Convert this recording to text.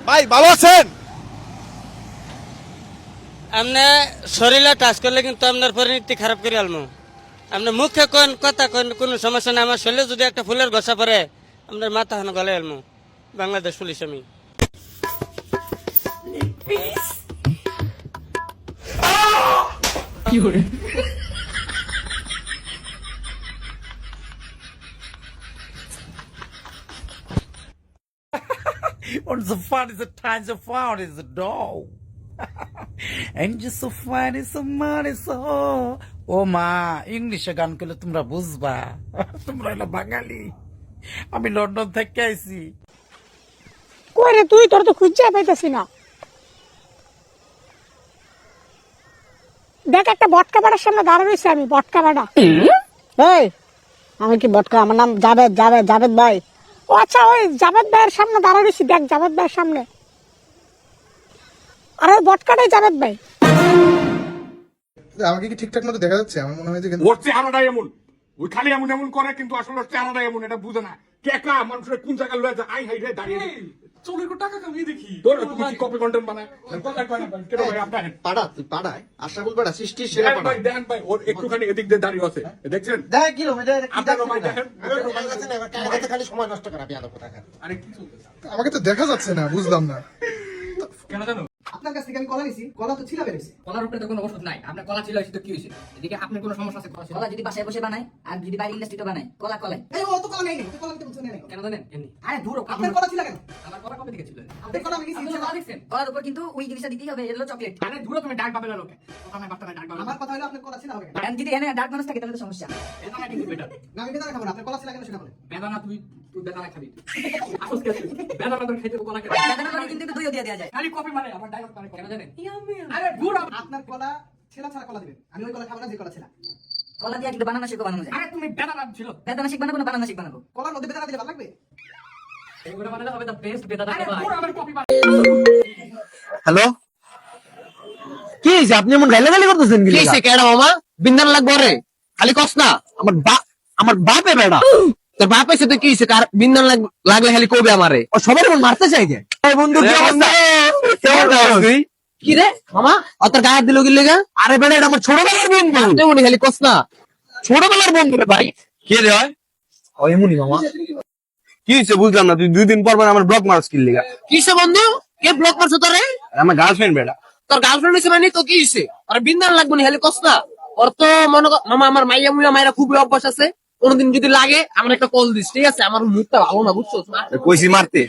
ভাই ভালো আছেন? আপনি শরীরে টাচ করলে কিন্তু আপনার পরিণতি খারাপ করে আলমু। আপনি মুখে কোন কথা কোন কোনো সমস্যা নেই, আমার শরীরে যদি একটা ফুলের গোসা পড়ে আপনার মাথা হানো গলে আলমু। বাংলাদেশ পুলিশ আমি। Und so fun is the time so fun is the dog. And just so fun is so money so. ও মা ইংলিশে গান করলে তোমরা বুঝবা। তোমরা হলো বাঙালি, আমি লন্ডন থেকে আইছি। কই রে তুই, তোর তো খুঁজে পাইতেছি না। দেখ একটা বটকা বাড়ার সামনে দাঁড়া রয়েছে, আমি বটকা বাড়া। এই আমি কি বটকা? আমার নাম জাভেদ, জাভেদ, জাভেদ ভাই। ও আচ্ছা, ওই জাভেদ ভাইয়ের সামনে দাঁড়া রয়েছি, দেখ জাভেদ ভাইয়ের সামনে। আরে বটকাটাই জাভেদ ভাই। আমাকে কি ঠিকঠাক মতো দেখা যাচ্ছে? আমার মনে হয় যে ওর চেহারাটাই এমন, ওই খালি এমন এমন করে, কিন্তু আসলে ওর চেহারাটাই এমন, এটা বুঝে না। কেকা মানুষের কোন জায়গায় লয়ে যায়, আই হাই রে দাঁড়িয়ে চোখের টাকা কামিয়ে দেখি তোর কপি কন্টেন্ট বানায় কথা কয় না কেন ভাই? আপনার পাড়া তুই পাড়ায় আশরাফুল পাড়া সৃষ্টির সেরা পাড়া। ভাই দেন ভাই, ওর একটুখানি এদিক দিয়ে দাঁড়িয়ে আছে, দেখছেন? দেখ কি রকম এটা কি আপনার ভাই দেখছেন দেখেন, না খালি সময় নষ্ট করা বিয়াদব কোথাকার। আরে কি চলতেছে আমাকে তো দেখা যাচ্ছে না, বুঝলাম না। কেন জানো? আপনার কাছ থেকে আমি কলা নিছি, কলা তো ছিলা বেরিয়েছে। কলার উপরে তো কোনো ওষুধ নাই। আপনার কলা ছিল তো কি হয়েছে? এদিকে আপনার কোনো সমস্যা আছে? কলা যদি বাসায় বসে বানায় আর যদি বাইরে ইন্ডাস্ট্রিতে বানায়, কলা কলাই এই ও তো কলা নেই, তো কলা নিতে বুঝছেন না কেন জানেন? এমনি আরে দূর আপনার কলা ছিল কেন? আমার কলা কবে থেকে ছিল? আপনার কলা আমি নিছি আপনি কলা দেখছেন? কলার উপর কিন্তু ওই জিনিসটা দিতেই হবে, এটা হলো চকলেট। আরে দূর তুমি ডার্ক পাবে না লোকে। কথা নাই বার্তা নাই, ডার্ক পাবে। আমার কথা হলো আপনার কলা ছিল হবে কেন? আর যদি এনে ডার্ক মানুষ থাকে তাহলে তো সমস্যা। বেদানা কিন্তু বেটার। না আমি বেদানা খাবো না, আপনার কলা ছিল কেন সেটা বলেন। বেদানা তুই বেদানা খাবি। আসল কি আছে? বেদানা তোর খেতে কলা খেতে। বেদানা মানে কিন্তু দইও দিয়ে দেয়া যায়। খালি কপি মানে আমার ডায়লগ মানে কেন জানেন? আরে দূর আপনার কলা ছেলা ছাড়া কলা দিবেন, আমি ওই কলা খাবো না যে কলা ছিল। কলা দিয়ে কিন্তু বানানা শেক বানানো যায়। আরে তুমি বেদানা ছিল। বেদানা শেক বানাবো না বানানা শেক বানাবো? কলার মধ্যে বেদানা দিলে ভালো লাগবে। এগুলো বানালে হবে দা বেস্ট বেদানা খাবা। আরে দূর আমার কপি হ্যালো, কি হয়েছে? আপনি এমন গালি করতেছেন? কি হয়েছে? কেডা মামা বিন্দান লাগবে রে? খালি কস না। আমার বাপে বেড়া, তোর বাপ এসে তো কি হয়েছে? কার বিন্দান লাগলে খালি কবে আমারে? ও সবাই এমন মারতে চাই কে? বন্ধু কি অবস্থা? তুই কি রে মামা? ও তোর গায়ে দিল কি লেগা? আরে বেড়া, এটা আমার ছোটবেলার বন্ধু। এমনই খালি কস না, ছোটবেলার বন্ধু রে ভাই। কে রে হয়? ও এমনই মামা। কি হয়েছে বুঝলাম না। তুই 2 দিন পর আমার ব্লক মারস কি লেগা? কিসে বন্ধু? কে ব্লক মারছো তোরে? আমার গার্লফ্রেন্ড বেড়া। তোর গার্লফ্রেন্ড হইছে মানে তো কি হইছে? আর বিন্দান লাগবে না খালি কস না। ওর তো মনে কর মামা, আমার মাইয়া মুইয়া মাইরা খুবই অভ্যাস আছে। কোনদিন যদি লাগে আমার একটা কল দিস, ঠিক আছে? আমার মুখটা ভালো না, বুঝছো? কইছি মারতে,